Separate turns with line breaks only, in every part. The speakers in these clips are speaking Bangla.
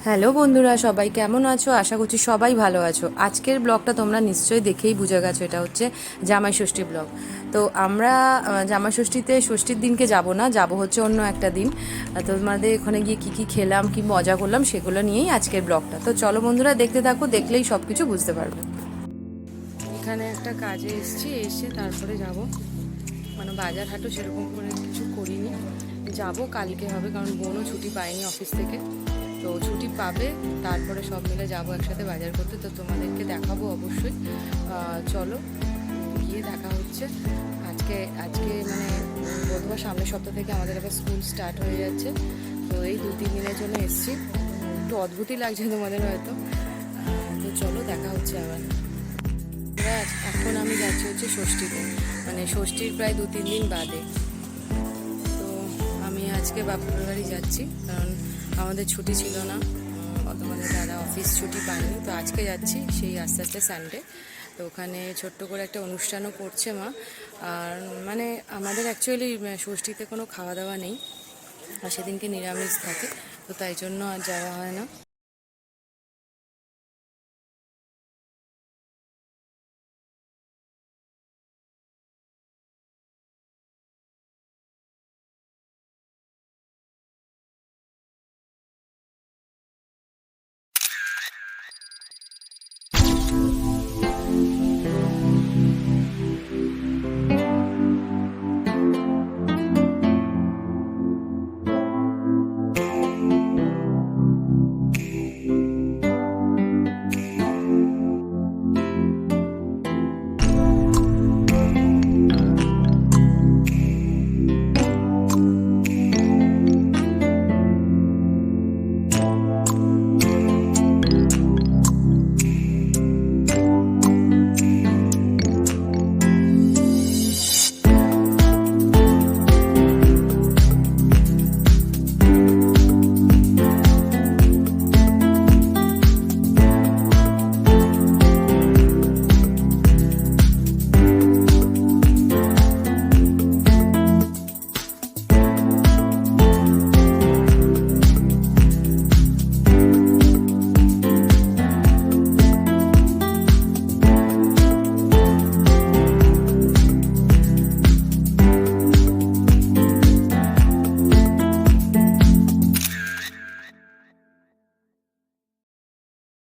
হ্যালো বন্ধুরা, সবাই কেমন আছো? আশা করছি সবাই ভালো আছো। আজকের ব্লগটা তোমরা নিশ্চয়ই দেখেই বুঝে গেছো, এটা হচ্ছে জামাই ষষ্ঠী ব্লগ। তো আমরা জামাই ষষ্ঠীতে ষষ্ঠীর দিনকে যাব না, যাব হচ্ছে অন্য একটা দিন। তোমাদের ওখানে গিয়ে কী কী খেলাম, কী মজা করলাম, সেগুলো নিয়েই আজকের ব্লগটা। তো চলো বন্ধুরা, দেখতে থাকো, দেখলেই সব কিছু বুঝতে পারবে। এখানে একটা কাজে এসেছি, এসে তারপরে যাব। মানে বাজার হাটও সেরকম করে কিছু করিনি, যাব কালকে হবে, কারণ বোনও ছুটি পায়নি অফিস থেকে। তো ছুটি পাবে, তারপরে সব মিলে যাবো একসাথে বাজার করতে। তো তোমাদেরকে দেখাবো অবশ্যই। চলো গিয়ে দেখা হচ্ছে। আজকে আজকে মানে বোধহয় সামনের সপ্তাহ থেকে আমাদের আবার স্কুল স্টার্ট হয়ে যাচ্ছে। তো এই 2-3 দিনের জন্য এসছি। একটু অদ্ভুতই লাগছে তোমাদের হয়তো। তো চলো দেখা হচ্ছে আবার। এখন আমি যাচ্ছি হচ্ছে ষষ্ঠীতে, মানে ষষ্ঠীর প্রায় 2-3 দিন বাদে। তো আমি আজকে বাপুর বাড়ি যাচ্ছি, কারণ আমাদের ছুটি ছিল না। তোমাদের দাদা অফিস ছুটি পায়নি, তো আজকে যাচ্ছি। সেই আস্তে আস্তে সানডে। তো ওখানে ছোট্ট করে একটা অনুষ্ঠানও করছে মা। আর মানে আমাদের অ্যাকচুয়ালি ষষ্ঠীতে কোনো খাওয়া দাওয়া নেই, আর সেদিনকে নিরামিষ থাকে, তো তাই জন্য আর যাওয়া হয় না।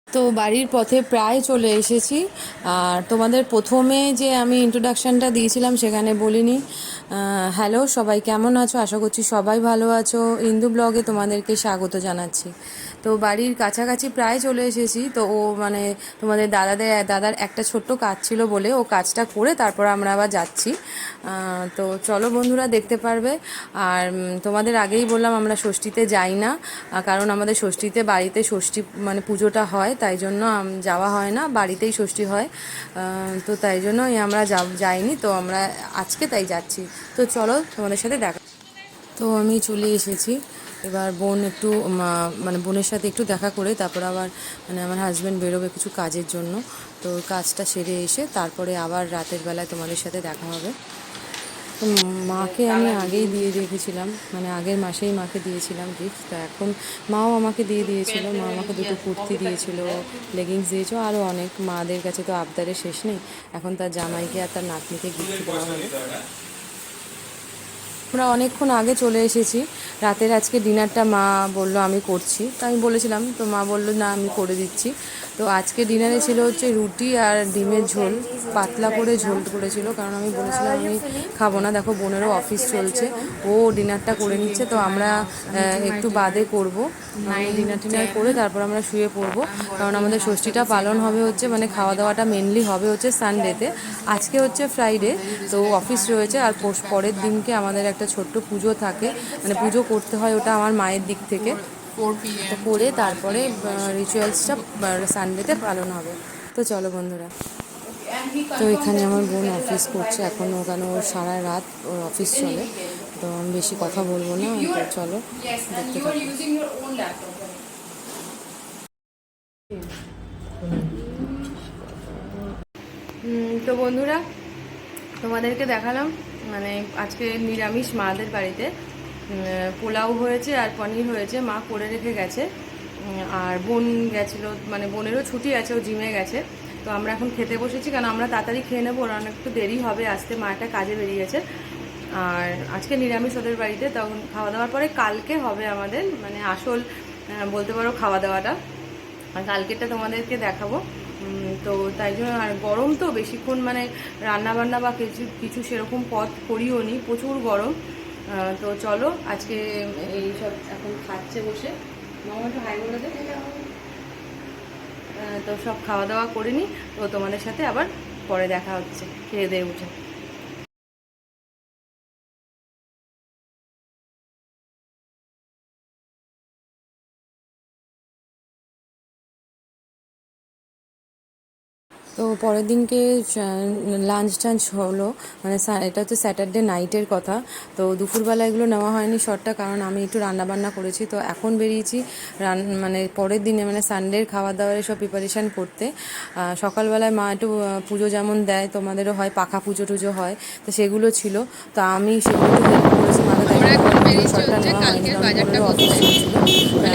তো বাড়ির পথে প্রায় চলে এসেছি। আর তোমাদের প্রথমে যে আমি ইন্ট্রোডাকশানটা দিয়েছিলাম সেখানে বলিনি। হ্যালো সবাই কেমন আছো? আশা করছি সবাই ভালো আছো। ইন্দু ব্লগে তোমাদেরকে স্বাগত জানাচ্ছি। তো বাড়ির কাছাকাছি প্রায় চলে এসেছি। তো ও মানে তোমাদের দাদার একটা ছোট্ট কাজ ছিল বলে ও কাজটা করে তারপর আমরা আবার যাচ্ছি। তো চলো বন্ধুরা, দেখতে পারবে। আর তোমাদের আগেই বললাম আমরা ষষ্ঠীতে যাই না, কারণ আমাদের ষষ্ঠীতে বাড়িতে ষষ্ঠী মানে পুজোটা হয়, তাই জন্য যাওয়া হয় না, বাড়িতেই ষষ্ঠী হয়। তো তাই জন্যই আমরা যাইনি। তো আমরা আজকে তাই যাচ্ছি। তো চলো তোমাদের সাথে দেখা। তো আমি চলে এসেছি। এবার বোন একটু মানে বোনের সাথে একটু দেখা করে তারপর আবার মানে আমার হাজব্যান্ড বেরোবে কিছু কাজের জন্য। তো কাজটা সেরে এসে তারপরে আবার রাতের বেলায় তোমাদের সাথে দেখা হবে। তো মাকে আমি আগেই দিয়ে রেখেছিলাম, মানে আগের মাসেই মাকে দিয়েছিলাম গিফট। তো এখন মাও আমাকে দিয়ে দিয়েছিল। মা আমাকে দুটো কুর্তি দিয়েছিল, লেগিংস দিয়েছিল, আরও অনেক। মাদের কাছে তো আবদারের শেষ নেই। এখন তার জামাইকে আর তার নাতনিকে গিফট দেওয়া হবে। আমরা অনেকক্ষণ আগে চলে এসেছি। রাতের আজকে ডিনারটা মা বললো আমি করছি, তো আমি বলেছিলাম, তো মা বললো না আমি করে দিচ্ছি। তো আজকে ডিনারে ছিল হচ্ছে রুটি আর ডিমের ঝোল, পাতলা করে ঝোল করেছিল, কারণ আমি বলেছিলাম আমি খাবো না। দেখো বোনেরও অফিস চলছে, ও ডিনারটা করে নিচ্ছে, তো আমরা একটু বাদে করবো। ডিনার করে তারপর আমরা শুয়ে পড়বো, কারণ আমাদের ষষ্ঠীটা পালন হবে হচ্ছে মানে খাওয়া দাওয়াটা মেনলি হবে হচ্ছে সানডেতে। আজকে হচ্ছে ফ্রাইডে, তো অফিস রয়েছে। আর পরের দিনকে আমাদের একটা ছোট্ট পুজো থাকে, মানে পুজো করতে হয়, ওটা আমার মায়ের দিক থেকে। তো করে তারপরে রিচুয়ালসটা সানডেতে পালন হবে। তো চলো বন্ধুরা। তো এখানে আমার বোন অফিস করছে এখন, ওখানে ওর সারা রাত ওর অফিস চলে। তো আমি বেশি কথা বলবো না, তো চলো দেখতে থাকো। তো বন্ধুরা, তোমাদেরকে দেখালাম মানে আজকে নিরামিষ মাদের বাড়িতে পোলাও হয়েছে আর পনির হয়েছে, মা করে রেখে গেছে। আর বোন গেছিলো, মানে বোনেরও ছুটি আছে, ও জিমে গেছে। তো আমরা এখন খেতে বসেছি, কারণ আমরা তাড়াতাড়ি খেয়ে নেবো, ওরা অনেক একটু দেরি হবে আসতে, মাটা কাজে বেরিয়েছে। আর আজকে নিরামিষ ওদের বাড়িতে, তখন খাওয়া দাওয়ার পরে কালকে হবে আমাদের মানে আসল বলতে পারো খাওয়া দাওয়াটা, আর কালকেরটা তোমাদেরকে দেখাবো। তো তাই জন্য, আর গরম তো বেশিক্ষণ মানে রান্না বান্না বা কিছু কিছু সেরকম পথ করিও নি, প্রচুর গরম। তো চলো আজকে এইসব এখন খাচ্ছে বসে, মামা একটু হাই বলে দে। তো সব খাওয়া দাওয়া করে নি, তো তোমাদের সাথে আবার পরে দেখা হচ্ছে খেয়ে দিয়ে উঠে। তো পরের দিনকে লাঞ্চ টাঞ্চ হলো, মানে এটা হচ্ছে স্যাটারডে নাইটের কথা। তো দুপুরবেলা এগুলো নেওয়া হয়নি শর্টটা, কারণ আমি একটু রান্নাবান্না করেছি। তো এখন বেরিয়েছি মানে পরের দিনে মানে সানডের খাবার দাবারের সব প্রিপারেশান করতে। সকালবেলায় মা একটু পুজো যেমন দেয়, তোমাদেরও হয় পাখা পুজো টুজো হয়, তো সেগুলো ছিল। তো আমি সেগুলো একটু হেল্প করেছি মাকে, তাই শর্টটা নেওয়া হয়নি, কারণ পনেরো অফিস চলছিল।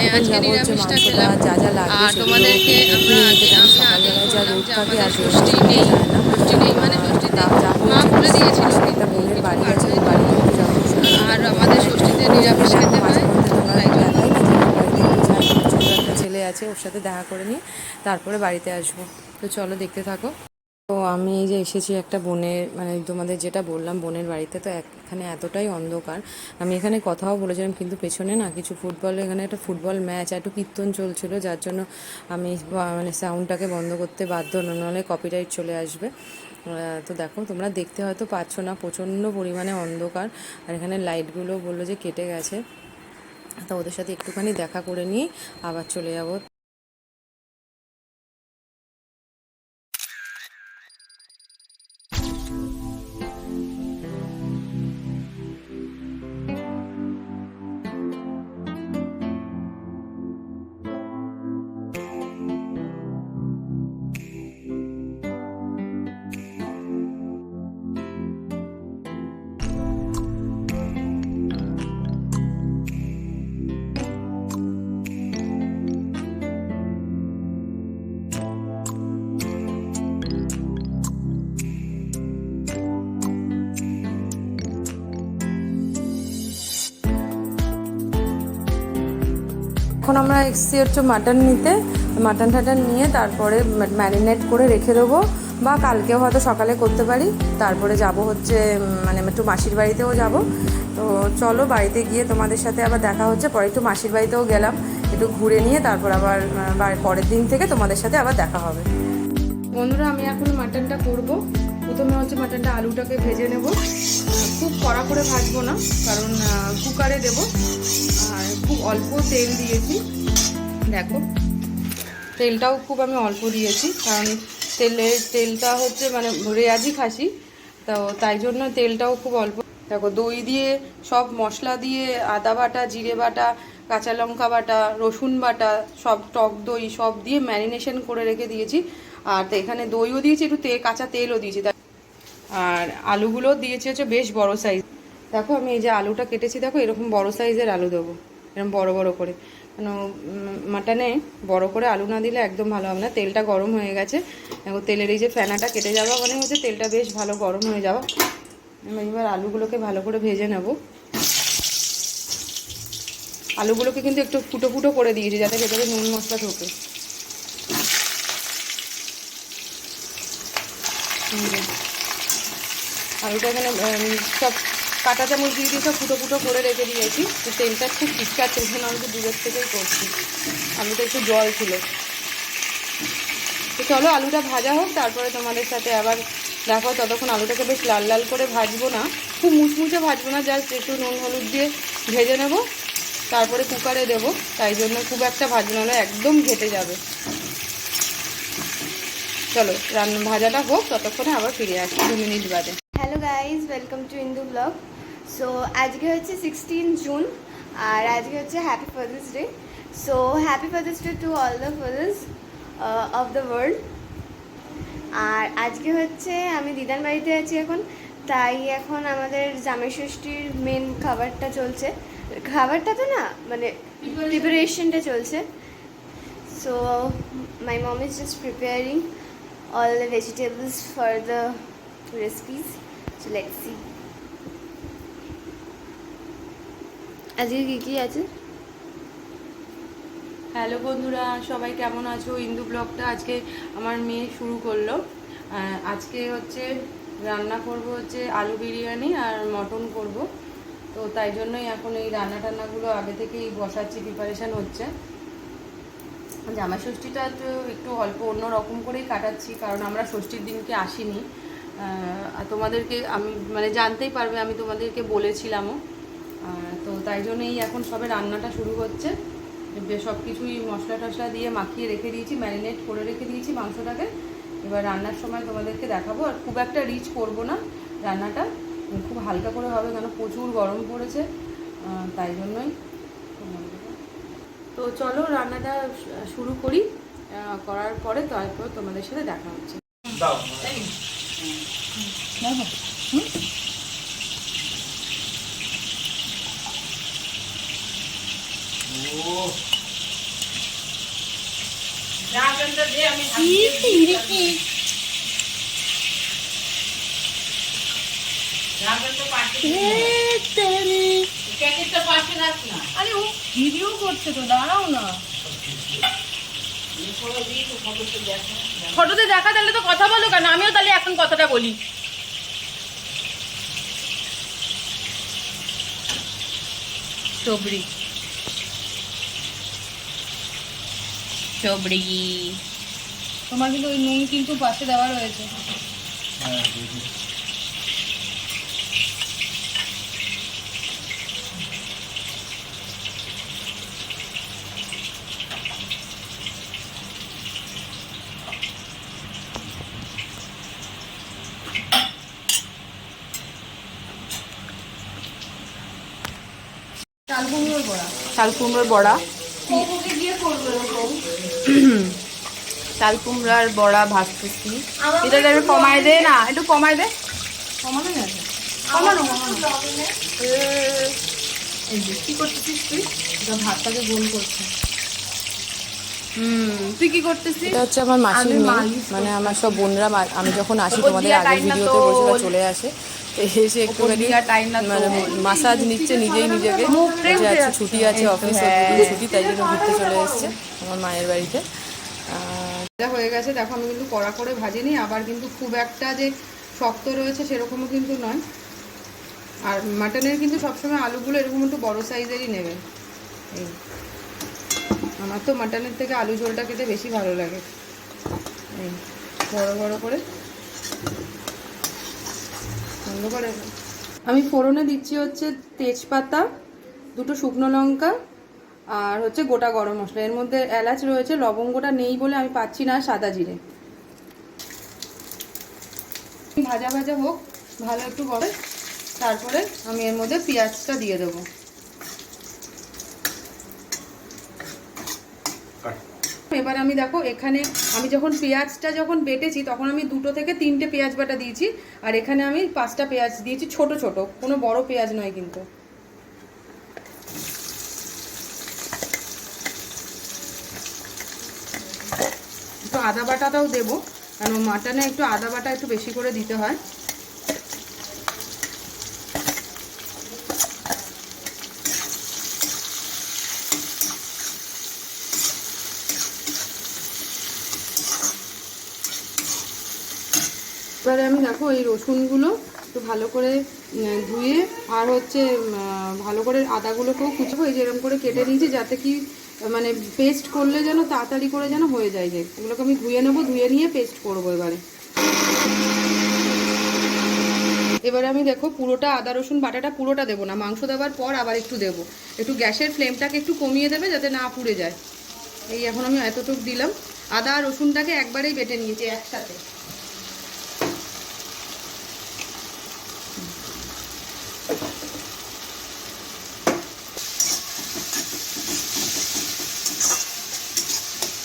এখন যাবো হচ্ছে মাংসটা যা যা লাগবে সেগুলো কিনে নিতে, কারণ সকালবেলায় যা রোদ থাকে আর ষষ্ঠী নেই, ষষ্ঠী নেই মানে ষষ্ঠীতে মা বলে দিয়েছিল একটা বোনের বাড়ি আছে, ওই বাড়িতে একটু যাবো। আর আমাদের ষষ্ঠীতে নিরামিষ খেতে হয়, তাই জন্য বাড়িতে একটু যাই, ছোটো একটা ছেলে আছে, ওর সাথে দেখা করে নিয়ে তারপরে বাড়িতে আসবো। তো চলো দেখতে থাকো। তো আমি এই যে এসেছি একটা বোনের, মানে তোমাদের যেটা বললাম বোনের বাড়িতে। তো এখানে এতটাই অন্ধকার, আমি এখানে কথাও বলেছিলাম, কিন্তু পেছনে না কিছু ফুটবল, এখানে একটা ফুটবল ম্যাচ একটু কীর্তন চলছিল, যার জন্য আমি মানে সাউন্ডটাকে বন্ধ করতে বাধ্য, নাহলে কপিরাইট চলে আসবে। তো দেখো তোমরা দেখতে হয়তো পাচ্ছ না, প্রচণ্ড পরিমাণে অন্ধকার, আর এখানে লাইটগুলো বললো যে কেটে গেছে। তো ওদের সাথে একটুখানি দেখা করে নিয়ে আবার চলে যাবো। এখন আমরা এসেছি হচ্ছে মাটন নিতে। মাটন টাটন নিয়ে তারপরে ম্যারিনেট করে রেখে দেবো, বা কালকেও হয়তো সকালে করতে পারি। তারপরে যাব হচ্ছে মানে একটু মাসির বাড়িতেও যাব। তো চলো বাড়িতে গিয়ে তোমাদের সাথে আবার দেখা হচ্ছে। পরে একটু মাসির বাড়িতেও গেলাম, একটু ঘুরে নিয়ে তারপর আবার পরের দিন থেকে তোমাদের সাথে আবার দেখা হবে। বন্ধুরা, আমি এখন মাটনটা করব। প্রথমে হচ্ছে মাটনটা আলুটাকে ভেজে নেব, খুব কড়া করে ভাজবো না, কারণ কুকারে দেব। আর খুব অল্প তেল দিয়েছি, দেখো তেলটাও খুব আমি অল্প দিয়েছি, কারণ তেলটা হচ্ছে মানে রেয়াজি খাসি, তো তাই জন্য তেলটাও খুব অল্প। দেখো দই দিয়ে, সব মশলা দিয়ে, আদা বাটা, জিরে বাটা, কাঁচা লঙ্কা বাটা, রসুন বাটা, সব টক দই সব দিয়ে ম্যারিনেশন করে রেখে দিয়েছি। আর এখানে দইও দিয়েছি, একটু কাঁচা তেলও দিয়েছি। আর আলুগুলো দিয়েছি হচ্ছে বেশ বড় সাইজ। দেখো আমি এই যে আলুটা কেটেছি, দেখো এরকম বড় সাইজের আলু দেবো, এরকম বড় বড় করে, কেন মাটনে বড় করে আলু না দিলে একদম ভালো হবে না। তেলটা গরম হয়ে গেছে, দেখো তেলের এই যে ফেনাটা কেটে যাওয়া মানে হচ্ছে তেলটা বেশ ভালো গরম হয়ে যাওয়া। এবার আলুগুলোকে ভালো করে ভেজে নেব। আলুগুলোকে কিন্তু একটু ফুটো ফুটো করে দিয়েছি, যাতে ভেতরে নুন মশলা ঢোকে। আলুটা এখানে সব কাঁটা চামচ দিয়ে সব ফুটো ফুটো করে রেখে দিয়েছি। তো তেলটা খুব চিটকাচ্ছে, ওখানে আমি তো দূরের থেকেই করছি, আলুটা একটু জল ছিল। তো চলো আলুটা ভাজা হোক, তারপরে তোমাদের সাথে আবার দেখো। ততক্ষণ আলুটাকে বেশ লাল লাল করে ভাজবো না, খুব মুচমুচে ভাজবো না, জাস্ট একটু নুন হলুদ দিয়ে ভেজে নেব, তারপরে কুকারে দেবো। তাই জন্য খুব একটা ভাজবো না, একদম ঘেটে যাবে। চলো ভাজাটা হোক, ততক্ষণে আবার ফিরে আসি 2 মিনিট বাদে।
Hello guys, welcome to Indu blog. So আজকে হচ্ছে 16 জুন, আর আজকে হচ্ছে happy father's day. So happy father's day to all the fathers of the world. আর আজকে হচ্ছে আমি দিদার বাড়িতে আছি এখন, তাই এখন আমাদের জামাই ষষ্ঠীর মেন খাবারটা চলছে। খাবারটা তো না, মানে প্রিপারেশনটা চলছে। So my mom is just preparing all the vegetables for the recipes. So let's see. আজকে কি আছে?
হ্যালো বন্ধুরা, সবাই কেমন আছো? ইন্দু ব্লগটা আজকে আমার মেয়ে শুরু করলো। আজকে হচ্ছে রান্না করব হচ্ছে আলু বিরিয়ানি আর মটন করব। তো তাই জন্যই এখন এই রান্নাটান্নাগুলো আগে থেকেই বসাচ্ছি, প্রিপারেশান হচ্ছে। জামাই ষষ্ঠীটা একটু অল্প অন্য রকম করেই কাটাচ্ছি, কারণ আমরা ষষ্ঠীর দিনকে আসিনি। আর তোমাদেরকে আমি মানে জানতেই পারবে, আমি তোমাদেরকে বলেছিলামও। তো তাই জন্যই এখন সবে রান্নাটা শুরু হচ্ছে। সব কিছুই মশলা টশলা দিয়ে মাখিয়ে রেখে দিয়েছি, ম্যারিনেট করে রেখে দিয়েছি মাংসটাকে। এবার রান্নার সময় তোমাদেরকে দেখাবো। আর খুব একটা রিচ করব না রান্নাটা, খুব হালকা করে হবে, কেন প্রচুর গরম পড়েছে, তাই জন্যই। তো চলো রান্নাটা শুরু করি, করার পরে তারপর তোমাদের সাথে দেখা হচ্ছে। আরে ও ভিডিও করছে তো, দাঁড়াও না।
ফটোতে দেখা, তাহলে তো কথা বলো কেন? আমিও তাহলে এখন কথাটা বলি। চবড়ি চবড়ি
তোমার কিন্তু ওই নুন কিন্তু পাশে দেওয়া রয়েছে। চাল কুমড়োর বড়া,
চাল কুমড়োর বড়া,
দিয়ে করবো এরকম।
চাল কুমড়ার বড়া ভাজতেছি। এটা একটু কমায় দে না, একটু কমায় দে।
কমানো গেছে।
কমানো
এই যে কি করতেছিস তুই? এটা ভাতটাকে গোল করছে।
তুই কি করতেছিস?
এটা হচ্ছে আমার মাসির মেয়ে, মানে আমার সব বোনরা আমি যখন আসি তোমাদের আগের ভিডিওতে বসে বা চলে আসে, তো এসে একটুখানি মানে মাসাজ নিচ্ছে নিজেই নিজেকে, যে আজকে ছুটি আছে অফিস, ছুটি, তাই জন্য ঘুরতে চলে এসছে আমার মায়ের বাড়িতে। এটা হয়ে গেছে, দেখো আমি কিন্তু কড়া করে ভাজিনি, আবার কিন্তু খুব একটা যে শক্ত রয়েছে সেরকমও কিন্তু নয়। আর মাটনের কিন্তু সবসময় আলুগুলো এরকম একটু বড় সাইজেরই নেবেন। এই আমার তো মাটনের থেকে আলু ঝোলটা খেতে বেশি ভালো লাগে। এই বড় বড় করে বন্ধ করে আমি ফোড়নে দিচ্ছি হচ্ছে তেজপাতা, দুটো শুকনো লঙ্কা, আর হচ্ছে গোটা গরম মশলা। এর মধ্যে এলাচ রয়েছে, লবঙ্গটা নেই বলে আমি পাচ্ছি না, সাদা জিরে। ভাজা ভাজা হোক, ভালো একটু গরম, তারপরে আমি এর মধ্যে পেঁয়াজটা দিয়ে দেবো। এবার আমি দেখো এখানে আমি যখন পেঁয়াজটা যখন বেটেছি তখন আমি 2 থেকে 3টে পেঁয়াজ বাটা দিয়েছি, আর এখানে আমি 5টা পেঁয়াজ দিয়েছি, ছোট ছোট, কোনো বড় পেঁয়াজ নয় কিন্তু। একটু আদা বাটাটাও দেবো, কারণ মাটনে একটু আদা বাটা একটু বেশি করে দিতে হয়। এবারে আমি দেখো এই রসুনগুলো একটু ভালো করে ধুয়ে, আর হচ্ছে ভালো করে আদাগুলোকেও কুচাবো, এই যেরকম করে কেটে নিয়েছি, যাতে কি মানে পেস্ট করলে যেন তাড়াতাড়ি করে যেন হয়ে যায়। যে এগুলোকে আমি ধুয়ে নেবো, ধুয়ে নিয়ে পেস্ট করবো। এবারে আমি দেখো পুরোটা আদা রসুন বাটাটা পুরোটা দেবো না, মাংস দেওয়ার পর আবার একটু দেবো। একটু গ্যাসের ফ্লেমটাকে একটু কমিয়ে দেবে যাতে না পুড়ে যায়। এই এখন আমি এতটুকু দিলাম। আদা আর রসুনটাকে একবারেই বেটে নিয়েছি একসাথে।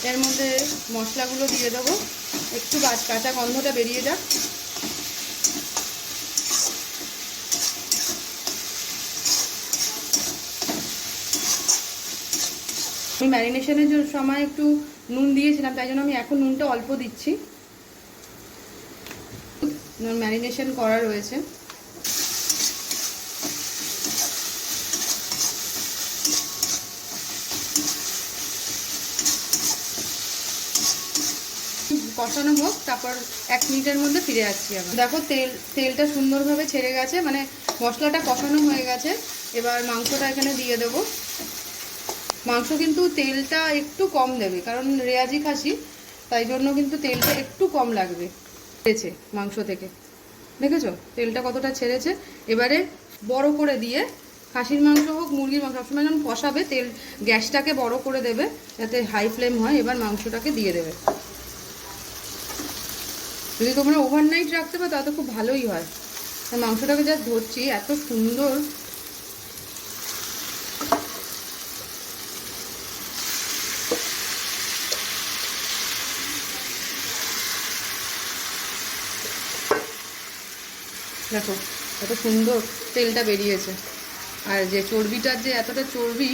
এর মধ্যে মশলাগুলো দিয়ে দেবো, একটু কাঁচা গন্ধটা বেরিয়ে যাক।
আমি ম্যারিনেশনের সময় একটু নুন দিয়েছিলাম, তাই জন্য আমি এখন নুনটা অল্প দিচ্ছি। ম্যারিনেশন করা রয়েছে। কষানো হোক, তারপর 1 মিনিটের মধ্যে ফিরে আসছি আমি। দেখো তেলটা সুন্দরভাবে ছেড়ে গেছে, মানে মশলাটা কষানো হয়ে গেছে। এবার মাংসটা এখানে দিয়ে দেবো। মাংস কিন্তু তেলটা একটু কম দেবে, কারণ রেয়াজি খাসি, তাই জন্য কিন্তু তেলটা একটু কম লাগবে। ছেড়েছে মাংস থেকে, দেখেছো তেলটা কতটা ছেড়েছে। এবারে বড় করে দিয়ে, খাসির মাংস হোক মুরগির মাংস, সবসময় যখন কষাবে তেল গ্যাসটাকে বড় করে দেবে, যাতে হাই ফ্লেম হয়। এবার মাংসটাকে দিয়ে দেবে। যদি তোমরা ওভারনাইট রাখতে পারো তাহলে খুব ভালোই হয়। মাংসটাকে যা ধরছি, এত সুন্দর। দেখো এত সুন্দর তেলটা বেরিয়েছে। আর যে চর্বিটার যে এতটা চর্বি,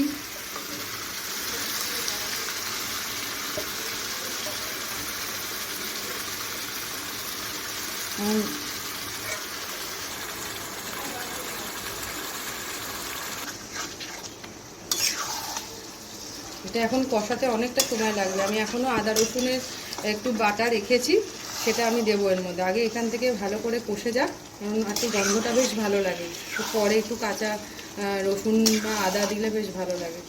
এটা এখন কষাতে অনেকটা সময় লাগবে। আমি এখনও আদা রসুনের একটু বাটা রেখেছি, সেটা আমি দেবো এর মধ্যে। আগে এখান থেকে ভালো করে কষে যাক, কারণ একটু গন্ধটা বেশ ভালো লাগে। তো পরে একটু কাঁচা রসুন বা আদা দিলে বেশ ভালো লাগে।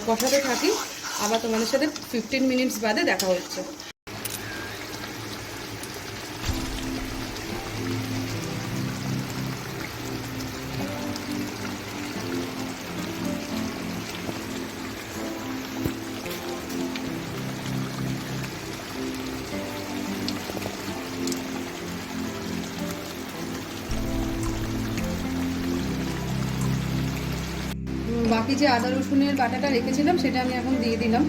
কষাতে থাকি, আবার তোমাদের সাথে 15 মিনিটস বাদে দেখা হচ্ছে। বাকি যে আদা রসুনের বাটাটা রেখেছিলাম সেটা আমি এখন দিয়ে দিলাম।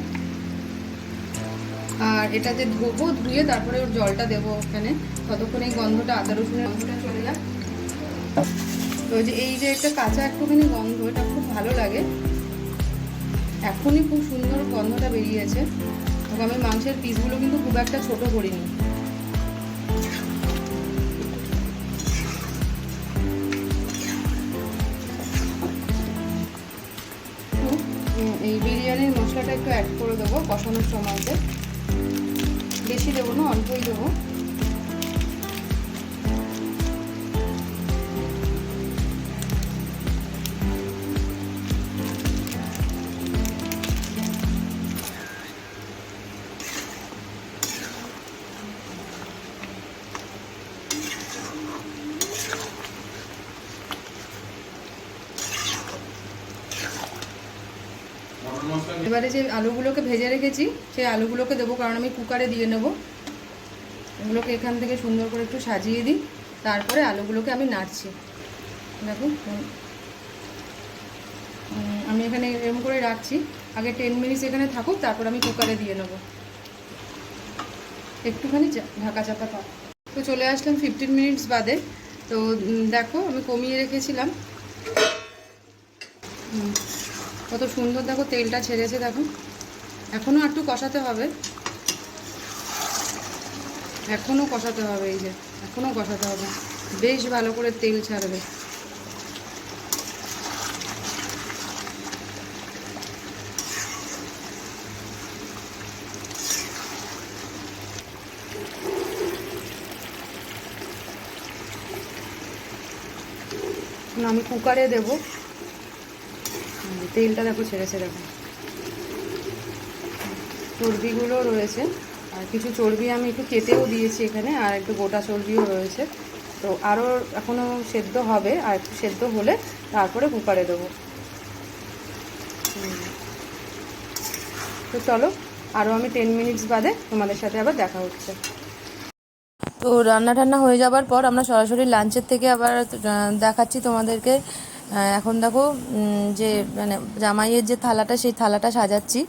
আর এটা যে ধোবো, ধুয়ে তারপরে ওর জলটা দেবো ওখানে, ততক্ষণ এই গন্ধটা, আদা রসুনের গন্ধটা চলে যাক। তো এই যে একটা কাঁচা একটুখানি গন্ধ, এটা খুব ভালো লাগে। এখনই খুব সুন্দর গন্ধটা বেরিয়েছে। আমি মাংসের পিসগুলো কিন্তু খুব একটা ছোট করিনি। এই বিরিয়ানির মশলাটা একটু অ্যাড করে দেবো কষানোর সময়তে। বেশি দেবো না, অল্পই দেবো। এবারে যে আলুগুলোকে ভেজে রেখেছি সেই আলুগুলোকে দেবো, কারণ আমি কুকারে দিয়ে নেব। এগুলোকে এখান থেকে সুন্দর করে একটু সাজিয়ে দিই, তারপরে আলুগুলোকে আমি নাড়ছি। দেখো আমি এখানে এরকম করে রাখছি। আগে 10 মিনিটস এখানে থাকুক, তারপর আমি কুকারে দিয়ে নেব। একটুখানি ঢাকা চাপা থাক। তো চলে আসলাম 15 মিনিটস বাদে। তো দেখো আমি কমিয়ে রেখেছিলাম। কত সুন্দর দেখো তেলটা ছেড়েছে। দেখো এখনও একটু কষাতে হবে, এখনও কষাতে হবে। এই যে এখনও কষাতে হবে, বেশ ভালো করে তেল ছাড়বে। আমি কুকারে দেব। তেলটা দেখো ছেড়েছে, দেখো চর্বিগুলো রয়েছে। আর কিছু চর্বি আমি একটু কেটেও দিয়েছি এখানে, আর একটু গোটা চর্বিও রয়েছে। তো আরও এখনও সেদ্ধ হবে, আর একটু সেদ্ধ হলে তারপরে কুকারে দেবো। তো চলো, আরও আমি 10 মিনিটস বাদে তোমাদের সাথে আবার দেখা হচ্ছে।
তো রান্না টান্না হয়ে যাবার পর আমরা সরাসরি লাঞ্চের থেকে আবার দেখাচ্ছি তোমাদেরকে। এখন দেখো যে মানে জামাইয়ের যে থালাটা, সেই থালাটা সাজাচ্ছি।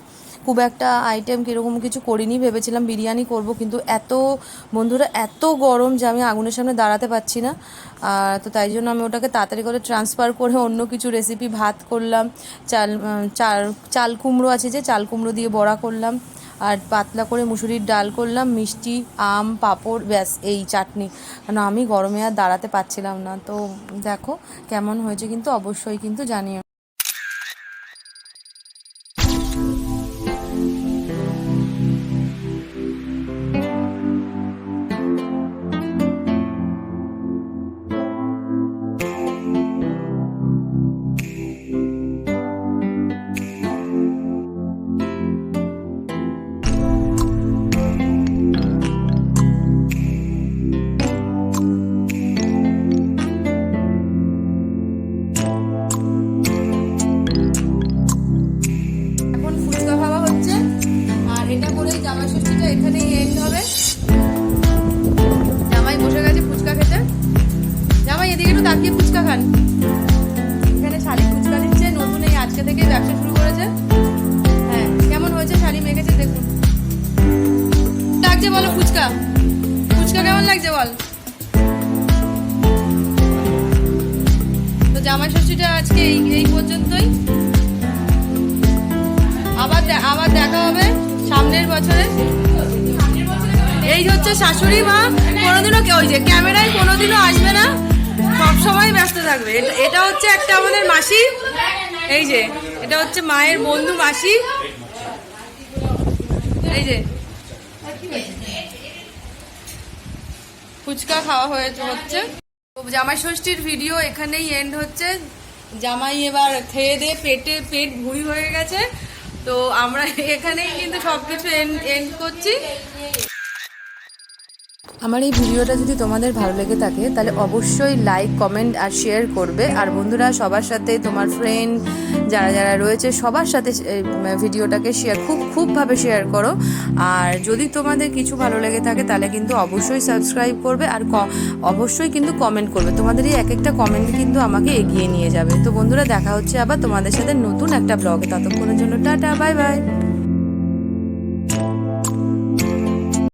খুব একটা আইটেম কীরকম কিছু করিনি, ভেবেছিলাম বিরিয়ানি করব, কিন্তু এত বন্ধুরা এত গরম যে আমি আগুনের সামনে দাঁড়াতে পারছি না। তো তাই জন্য আমি ওটাকে তাড়াতাড়ি করে ট্রান্সফার করে অন্য কিছু রেসিপি, ভাত করলাম, চাল কুমড়ো আছে যে চাল কুমড়ো দিয়ে বড়া করলাম, আর পাতলা করে মুসুরির ডাল করলাম, মিষ্টি, আম, পাঁপড়, ব্যাস এই চাটনি। কারণ আমি গরমে আর দাঁড়াতে পারছিলাম না। তো দেখো কেমন হয়েছে কিন্তু অবশ্যই কিন্তু জানিও। এখন ফুচকা খাওয়া হচ্ছে, আর এটা করেই জামাই ষষ্ঠীটা এখানেই এন্ড হবে। জামাই বসে গেছে ফুচকা খেতে। জামাই এদিকে একটু তাকিয়ে ফুচকা খান। এখানে শালি ফুচকা দিচ্ছে, নতুন এই আজকে থেকে ব্যবসা শুরু করেছে। হ্যাঁ, কেমন হয়েছে শালি মেখেছে দেখুন। লাগছে বলো ফুচকা, ফুচকা কেমন লাগছে বল। তো জামাই ষষ্ঠীটা আজকে এই পর্যন্তই। আবার দেখা হবে সামনের বছরে। এই হচ্ছে শাশুড়ি মা, কোনোদিনও ওই যে ক্যামেরায় কোনোদিনও আসবে না, সব সময় ব্যস্ত থাকবে। এটা হচ্ছে একটা আমাদের মাসি, এই যে এটা হচ্ছে মায়ের বন্ধু মাসি, এই যে ফুচকা খাওয়া হচ্ছে। জামাই ষষ্ঠীর ভিডিও এখানেই এন্ড হচ্ছে। জামাই এবার খেয়ে দিয়ে পেট ভুঁড়ি হয়ে গেছে, তো আমরা এখানেই কিন্তু সবকিছু এন্ড করছি। আমার এই ভিডিওটা যদি তোমাদের ভালো লেগে থাকে তাহলে অবশ্যই লাইক, কমেন্ট আর শেয়ার করবে। আর বন্ধুরা সবার সাথে, তোমার ফ্রেন্ড যারা যারা রয়েছে সবার সাথে ভিডিওটাকে খুবভাবে শেয়ার করো। আর যদি তোমাদের কিছু ভালো লেগে থাকে তাহলে কিন্তু অবশ্যই সাবস্ক্রাইব করবে, আর অবশ্যই কিন্তু কমেন্ট করবে। তোমাদের এই এক একটা কমেন্ট কিন্তু আমাকে এগিয়ে নিয়ে যাবে। তো বন্ধুরা দেখা হচ্ছে আবার তোমাদের সাথে নতুন একটা ব্লগে। ততক্ষণের জন্য টাটা, বাই বাই।